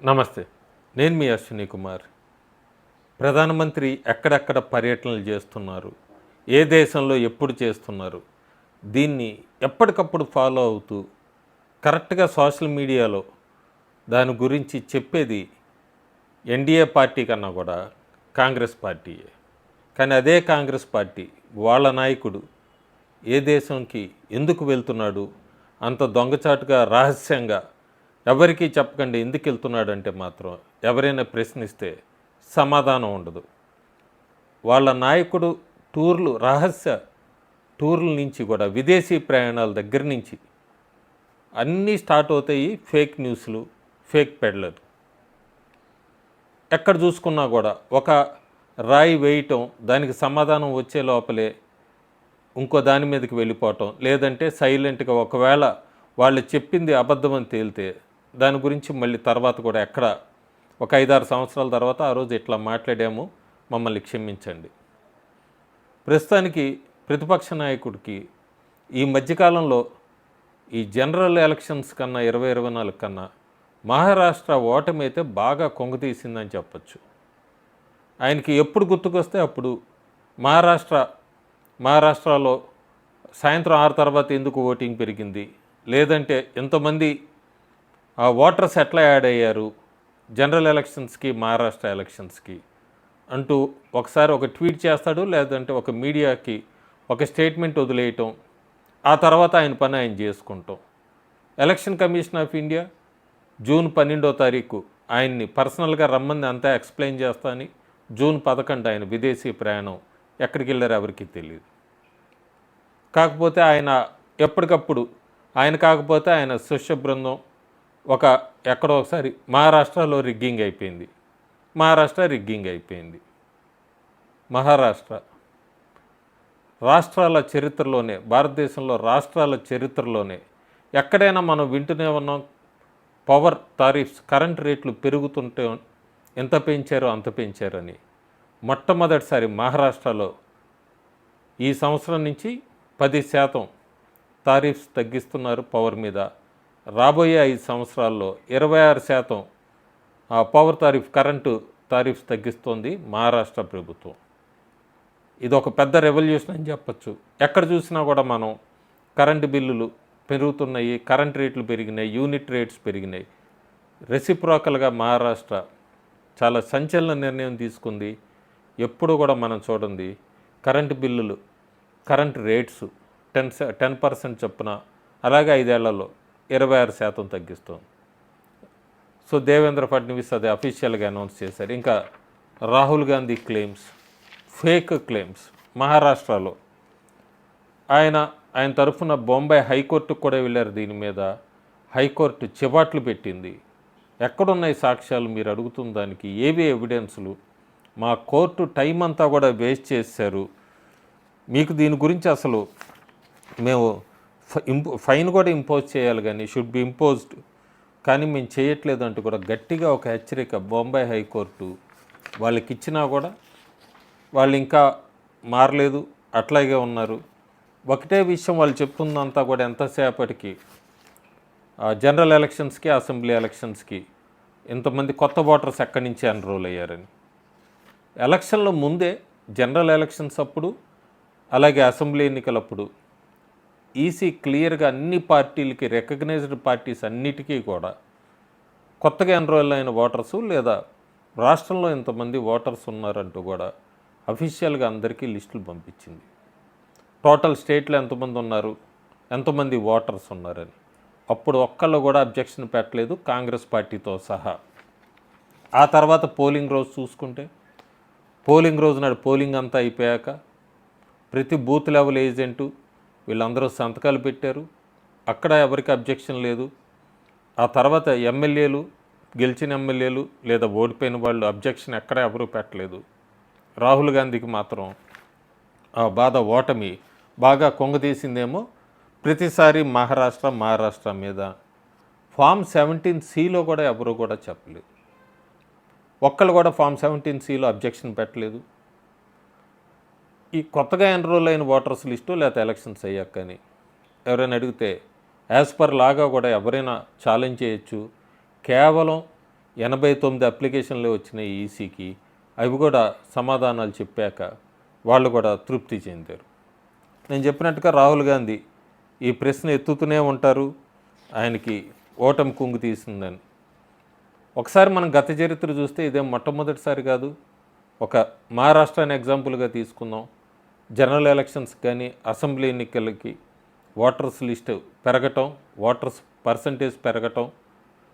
నమస్తే. నేను మీ అశ్విని కుమార్. ప్రధానమంత్రి ఎక్కడెక్కడ పర్యటనలు చేస్తున్నారు? ఏ దేశంలో ఎప్పుడు చేస్తున్నారు? దీన్ని ఎప్పటికప్పుడు ఫాలో అవుతూ కరెక్ట్‌గా సోషల్ మీడియాలో దాని గురించి చెప్పేది ఎన్డీఏ పార్టీ కన్నా కూడా కాంగ్రెస్ పార్టీయే. కానీ అదే కాంగ్రెస్ పార్టీ వాళ్ళ నాయకుడు ఏ దేశంకి ఎందుకు వెళ్తున్నాడు? అంత దొంగచాటుగా, రహస్యంగా ఎవరికీ చెప్పకండి ఎందుకు వెళ్తున్నాడంటే మాత్రం ఎవరైనా ప్రశ్నిస్తే సమాధానం ఉండదు. వాళ్ళ నాయకుడు రహస్య టూర్ల నుంచి కూడా విదేశీ ప్రయాణాల దగ్గర నుంచి అన్నీ స్టార్ట్ అవుతాయి ఫేక్ న్యూస్లు, ఫేక్ పెడ్లర్. ఎక్కడ చూసుకున్నా కూడా ఒక రాయి వేయటం, దానికి సమాధానం వచ్చే లోపలే ఇంకో దాని మీదకి వెళ్ళిపోవటం, లేదంటే సైలెంట్గా ఒకవేళ వాళ్ళు చెప్పింది అబద్ధమని తేలితే దాని గురించి మళ్ళీ తర్వాత కూడా ఒక 5-6 సంవత్సరాల తర్వాత ఆ రోజు ఇట్లా మాట్లాడాము, మమ్మల్ని క్షమించండి. ప్రస్తుతానికి ప్రతిపక్ష నాయకుడికి ఈ మధ్యకాలంలో ఈ జనరల్ ఎలక్షన్స్ కన్నా 2024 కన్నా మహారాష్ట్ర ఓటమి అయితే బాగా కొంగతీసిందని చెప్పచ్చు. ఆయనకి ఎప్పుడు గుర్తుకొస్తే అప్పుడు మహారాష్ట్రలో సాయంత్రం 6 తర్వాత ఎందుకు ఓటింగ్ పెరిగింది, లేదంటే ఎంతమంది ఆ ఓటర్స్ ఎట్లా యాడ్ అయ్యారు జనరల్ ఎలక్షన్స్కి, మహారాష్ట్ర ఎలక్షన్స్కి అంటూ ఒకసారి ఒక ట్వీట్ చేస్తాడు, లేదంటే ఒక మీడియాకి ఒక స్టేట్మెంట్ వదిలేయటం, ఆ తర్వాత ఆయన పని ఆయన చేసుకుంటాం. Election commission of India June 12వ తారీఖు ఆయన్ని పర్సనల్గా రమ్మంది, అంతా ఎక్స్ప్లెయిన్ చేస్తా అని. జూన్ 11 ఆయన విదేశీ ప్రయాణం, ఎక్కడికి వెళ్ళారు ఎవరికి తెలియదు. కాకపోతే ఆయన ఎప్పటికప్పుడు కాకపోతే ఆయన శిష్య బృందం ఎక్కడో ఒకసారి మహారాష్ట్రలో రిగ్గింగ్ అయిపోయింది. మహారాష్ట్ర రాష్ట్రాల చరిత్రలోనే, భారతదేశంలో రాష్ట్రాల చరిత్రలోనే ఎక్కడైనా మనం వింటూనే ఉన్నాం, పవర్ టారిఫ్స్, కరెంట్ రేట్లు పెరుగుతుంటే ఎంత పెంచారో అంత పెంచారని. మొట్టమొదటిసారి మహారాష్ట్రలో ఈ సంవత్సరం నుంచి 10% టారిఫ్స్ తగ్గిస్తున్నారు పవర్ మీద. రాబోయే 5 సంవత్సరాల్లో 26% పవర్ కరెంటు టారిఫ్స్ తగ్గిస్తోంది మహారాష్ట్ర ప్రభుత్వం. ఇది ఒక పెద్ద రెవల్యూషన్ అని చెప్పచ్చు. ఎక్కడ చూసినా కూడా మనం కరెంటు బిల్లులు పెరుగుతున్నాయి, కరెంట్ రేట్లు పెరిగినాయి, యూనిట్ రేట్స్ పెరిగినాయి. రెసిప్రోకల్గా మహారాష్ట్ర చాలా సంచలన నిర్ణయం తీసుకుంది. ఎప్పుడు కూడా మనం చూడండి, కరెంటు బిల్లులు, కరెంట్ రేట్స్ 10% చొప్పున, అలాగే 5 ఏళ్లలో 26% తగ్గిస్తుంది. సో దేవేంద్ర ఫడ్నవీస్ అది అఫీషియల్గా అనౌన్స్ చేశారు. ఇంకా రాహుల్ గాంధీ ఫేక్ క్లెయిమ్స్ మహారాష్ట్రలో ఆయన తరఫున బొంబాయి హైకోర్టుకు కూడా వెళ్ళారు. దీని మీద హైకోర్టు చివాట్లు పెట్టింది. ఎక్కడున్నాయి సాక్ష్యాలు మీరు అడుగుతున్న దానికి, ఏవి ఎవిడెన్సులు? మా కోర్టు టైం అంతా కూడా వేస్ట్ చేశారు, మీకు దీని గురించి అసలు మేము ఫైన్ కూడా ఇంపోజ్ చేయాలి, కానీ షుడ్ బి ఇంపోజ్డ్, కానీ మేము చేయట్లేదు అంటూ కూడా గట్టిగా ఒక హెచ్చరిక బొంబాయి హైకోర్టు వాళ్ళకి ఇచ్చినా కూడా వాళ్ళు ఇంకా మారలేదు, అట్లాగే ఉన్నారు. ఒకటే విషయం వాళ్ళు చెప్తుందంతా కూడా ఎంతసేపటికి జనరల్ ఎలక్షన్స్కి, అసెంబ్లీ ఎలక్షన్స్కి ఇంతమంది కొత్త ఓటర్స్ ఎక్కడి నుంచి ఎన్రోల్ అయ్యారని. ఎలక్షన్ల ముందే, జనరల్ ఎలక్షన్స్ అప్పుడు, అలాగే అసెంబ్లీ ఎన్నికలప్పుడు ఈసీ క్లియర్గా అన్ని పార్టీలకి, రికగ్నైజ్డ్ పార్టీస్ అన్నిటికీ కూడా కొత్తగా ఎన్రోల్ అయిన ఓటర్సు, లేదా రాష్ట్రంలో ఇంతమంది ఓటర్స్ ఉన్నారంటూ కూడా అఫీషియల్గా అందరికీ లిస్టులు పంపించింది. టోటల్ స్టేట్లో ఎంతమంది ఉన్నారు, ఎంతమంది ఓటర్స్ ఉన్నారని. అప్పుడు ఒక్కళ్ళు కూడా అబ్జెక్షన్ పెట్టలేదు, కాంగ్రెస్ పార్టీతో సహా. ఆ తర్వాత పోలింగ్ రోజు చూసుకుంటే, పోలింగ్ రోజు నాడు పోలింగ్ అంతా అయిపోయాక ప్రతి బూత్ లెవెల్ ఏజెంటు వీళ్ళందరూ సంతకాలు పెట్టారు. అక్కడ ఎవరికి అబ్జెక్షన్ లేదు. ఆ తర్వాత ఎమ్మెల్యేలు, గెలిచిన ఎమ్మెల్యేలు లేదా ఓడిపోయిన వాళ్ళు అబ్జెక్షన్ ఎక్కడ ఎవరూ పెట్టలేదు. రాహుల్ గాంధీకి మాత్రం ఆ బాధ, ఓటమి బాగా కొంగదీసిందేమో. ప్రతిసారి మహారాష్ట్ర మీద ఫామ్ 17(c)లో కూడా ఎవరు కూడా చెప్పలేదు. ఒక్కళ్ళు కూడా ఫామ్ 17(c)లో అబ్జెక్షన్ పెట్టలేదు. ఈ కొత్తగా ఎన్రోల్ అయిన ఓటర్స్ లిస్టు, లేకపోతే ఎలక్షన్స్ అయ్యాక కానీ ఎవరైనా అడిగితే యాజ్ పర్ లాగా కూడా ఎవరైనా ఛాలెంజ్ చేయొచ్చు. కేవలం 89 అప్లికేషన్లు వచ్చినాయి ఈసీకి. అవి కూడా సమాధానాలు చెప్పాక వాళ్ళు కూడా తృప్తి చెందారు. నేను చెప్పినట్టుగా రాహుల్ గాంధీ ఈ ప్రశ్న ఎత్తుతూనే ఉంటారు, ఆయనకి ఓటమి కుంగు తీసిందని. ఒకసారి మనం గత చరిత్ర చూస్తే ఇదేం మొట్టమొదటిసారి కాదు. ఒక మహారాష్ట్రాన్ని ఎగ్జాంపుల్గా తీసుకుందాం. జనరల్ ఎలక్షన్స్ కానీ అసెంబ్లీ ఎన్నికలకి ఓటర్స్ లిస్టు పెరగటం, ఓటర్స్ పర్సంటేజ్ పెరగటం,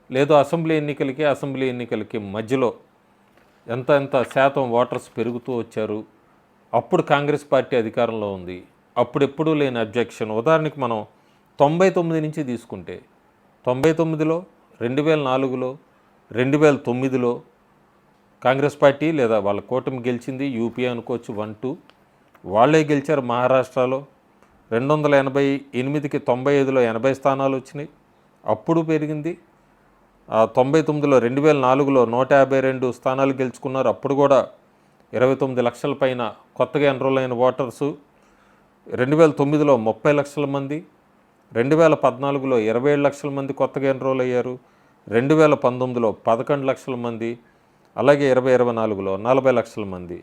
లేదు అసెంబ్లీ ఎన్నికలకి మధ్యలో ఎంత శాతం ఓటర్స్ పెరుగుతూ వచ్చారు. అప్పుడు కాంగ్రెస్ పార్టీ అధికారంలో ఉంది. అప్పుడెప్పుడూ లేని అబ్జెక్షన్. ఉదాహరణకి మనం 99 నుంచి తీసుకుంటే 99లో, 2004లో, 2009లో కాంగ్రెస్ పార్టీ లేదా వాళ్ళ కూటమి గెలిచింది. యూపీ అనుకోవచ్చు 1, 2 వాళ్ళే గెలిచారు మహారాష్ట్రలో. 288కి 95లో 80 స్థానాలు వచ్చినాయి. అప్పుడు పెరిగింది. 99లో 2004లో 152 స్థానాలు గెలుచుకున్నారు. అప్పుడు కూడా 29 లక్షల పైన కొత్తగా ఎన్రోల్ అయిన ఓటర్సు. 2009లో 30 లక్షల మంది, 2014లో 27 లక్షల మంది కొత్తగా ఎన్రోల్ అయ్యారు, 2019లో 11 లక్షల మంది, అలాగే 2024లో 40 లక్షల మంది.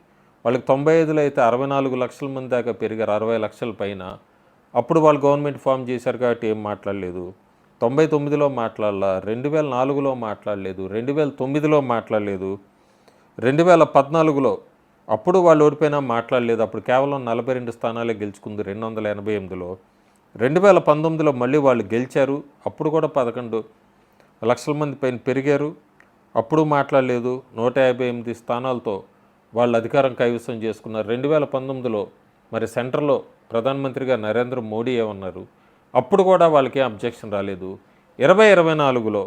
వాళ్ళకి 95లో అయితే 64 లక్షల మంది దాకా పెరిగారు, 60 లక్షల పైన. అప్పుడు వాళ్ళు గవర్నమెంట్ ఫామ్ చేశారు కాబట్టి ఏం మాట్లాడలేదు. 99లో మాట్లాడలా, 2004లో మాట్లాడలేదు, 2009లో మాట్లాడలేదు, 2014లో అప్పుడు వాళ్ళు ఓడిపోయినా మాట్లాడలేదు. అప్పుడు కేవలం 42 స్థానాలే గెలుచుకుంది 288లో. 2019లో మళ్ళీ వాళ్ళు గెలిచారు. అప్పుడు కూడా 11 లక్షల మంది పైన పెరిగారు. అప్పుడు మాట్లాడలేదు. 158 స్థానాలతో వాళ్ళు అధికారం కైవసం చేసుకున్నారు. 2019లో మరి సెంటర్లో ప్రధానమంత్రిగా నరేంద్ర మోడీ ఏమన్నారు, అప్పుడు కూడా వాళ్ళకి అబ్జెక్షన్ రాలేదు. 2024లో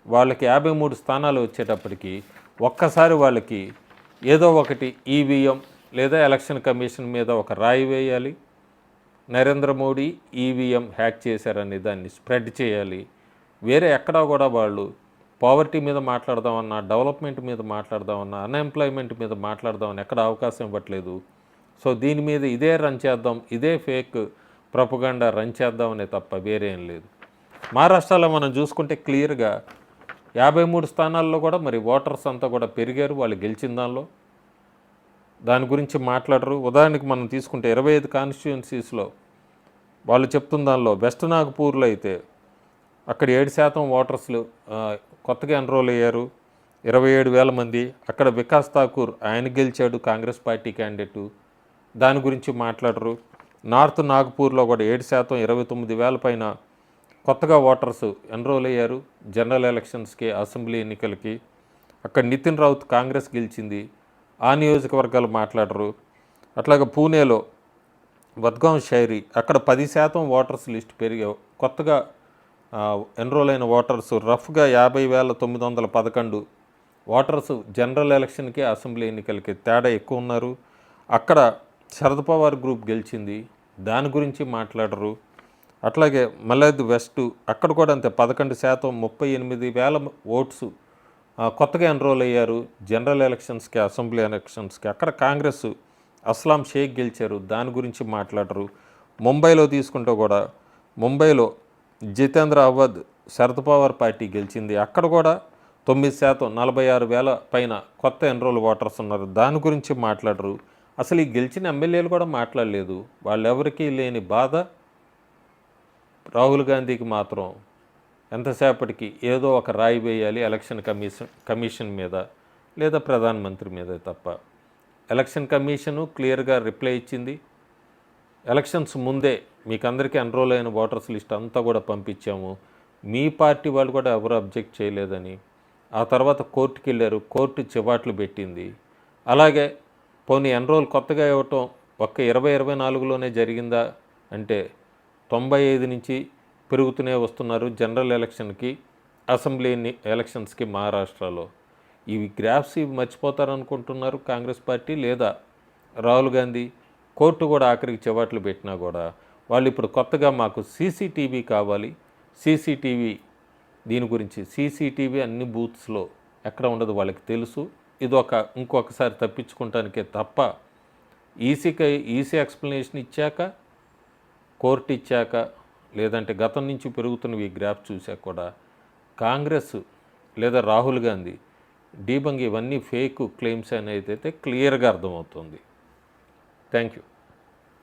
వాళ్ళకి 53 స్థానాలు వచ్చేటప్పటికి ఒక్కసారి వాళ్ళకి ఏదో ఒకటి ఈవీఎం లేదా ఎలక్షన్ కమిషన్ మీద ఒక రాయి వేయాలి. నరేంద్ర మోడీ ఈవీఎం హ్యాక్ చేశారని దాన్ని స్ప్రెడ్ చేయాలి. వేరే ఎక్కడా కూడా వాళ్ళు పావర్టీ మీద మాట్లాడదామన్నా, డెవలప్మెంట్ మీద మాట్లాడదామన్నా, అన్ఎంప్లాయ్మెంట్ మీద మాట్లాడదామని ఎక్కడ అవకాశం ఇవ్వట్లేదు. సో దీని మీద ఇదే రన్ చేద్దాం, ఇదే ఫేక్ ప్రొపగండా రన్ చేద్దామనే తప్ప వేరే ఏం లేదు. మహారాష్ట్రలో మనం చూసుకుంటే క్లియర్గా 53 స్థానాల్లో కూడా మరి ఓటర్స్ అంతా కూడా పెరిగారు వాళ్ళు గెలిచిన దాని గురించి మాట్లాడరు. ఉదాహరణకి మనం తీసుకుంటే 25 కాన్స్టిట్యుయెన్సీస్లో వాళ్ళు చెప్తున్న దానిలో వెస్ట్ నాగపూర్లో అయితే అక్కడ 7% ఓటర్స్లు కొత్తగా ఎన్రోల్ అయ్యారు, 27,000 మంది. అక్కడ వికాస్ ఠాకూర్ ఆయన గెలిచాడు, కాంగ్రెస్ పార్టీ క్యాండిడేటు, దాని గురించి మాట్లాడరు. నార్త్ నాగపూర్లో కూడా 7%, 29,000 పైన కొత్తగా ఓటర్స్ ఎన్రోల్ అయ్యారు జనరల్ ఎలక్షన్స్కి, అసెంబ్లీ ఎన్నికలకి. అక్కడ నితిన్ రౌత్ కాంగ్రెస్ గెలిచింది, ఆ నియోజకవర్గాలు మాట్లాడరు. అట్లాగే పూణేలో వద్గాం షైరీ అక్కడ 10% ఓటర్స్ లిస్ట్ పెరిగా కొత్తగా ఎన్రోల్ అయిన ఓటర్స్ రఫ్గా 50,911 ఓటర్స్ జనరల్ ఎలక్షన్కి, అసెంబ్లీ ఎన్నికలకి తేడా ఎక్కువ ఉన్నారు. అక్కడ శరద్ పవార్ గ్రూప్ గెలిచింది, దాని గురించి మాట్లాడరు. అట్లాగే మలద్ వెస్ట్ అక్కడ కూడా అంతే 11%, 38,000 ఓట్స్ కొత్తగా ఎన్రోల్ అయ్యారు జనరల్ ఎలక్షన్స్కి, అసెంబ్లీ ఎలక్షన్స్కి. అక్కడ కాంగ్రెస్ అస్లాం షేక్ గెలిచారు, దాని గురించి మాట్లాడరు. ముంబైలో తీసుకుంటే కూడా ముంబైలో జితేంద్ర అవధ్ శరద్ పవార్ పార్టీ గెలిచింది. అక్కడ కూడా 9%, 46,000 పైన కొత్త ఎన్రోల్ ఓటర్స్ ఉన్నారు, దాని గురించి మాట్లాడరు. అసలు ఈ గెలిచిన ఎమ్మెల్యేలు కూడా మాట్లాడలేదు. వాళ్ళెవరికీ లేని బాధ రాహుల్ గాంధీకి మాత్రం ఎంతసేపటికి ఏదో ఒక రాయి వేయాలి ఎలక్షన్ కమిషన్ మీద లేదా ప్రధానమంత్రి మీద తప్ప. ఎలక్షన్ కమిషను క్లియర్గా రిప్లై ఇచ్చింది, ఎలక్షన్స్ ముందే మీకు అందరికీ ఎన్రోల్ అయిన ఓటర్స్ లిస్ట్ అంతా కూడా పంపించాము, మీ పార్టీ వాళ్ళు కూడా ఎవరు అబ్జెక్ట్ చేయలేదని. ఆ తర్వాత కోర్టుకి వెళ్ళారు, కోర్టు చివాట్లు పెట్టింది. అలాగే పోనీ ఎన్రోల్ కొత్తగా ఇవ్వటం ఒక్క 2024లోనే జరిగిందా అంటే 95 నుంచి పెరుగుతూనే వస్తున్నారు జనరల్ ఎలక్షన్కి, అసెంబ్లీ ఎలక్షన్స్కి మహారాష్ట్రలో. ఇవి గ్రాఫ్స్ ఇవి మర్చిపోతారనుకుంటున్నారు కాంగ్రెస్ పార్టీ లేదా రాహుల్ గాంధీ. కోర్టు కూడా ఆఖరికి చివాట్లు పెట్టినా కూడా వాళ్ళు ఇప్పుడు కొత్తగా మాకు సీసీటీవీ కావాలి, సీసీటీవీ దీని గురించి సీసీటీవీ అన్ని బూత్స్లో ఎక్కడ ఉండదు వాళ్ళకి తెలుసు. ఇది ఇంకొకసారి తప్పించుకుంటానికే తప్ప ఈసీ ఎక్స్ప్లెనేషన్ ఇచ్చాక, కోర్టు ఇచ్చాక, లేదంటే గతం నుంచి పెరుగుతున్నవి గ్రాఫ్ చూశాక కూడా కాంగ్రెస్ లేదా రాహుల్ గాంధీ డీబంగ్ ఇవన్నీ ఫేక్ క్లెయిమ్స్ అనేది అయితే క్లియర్గా అర్థమవుతుంది. Thank you.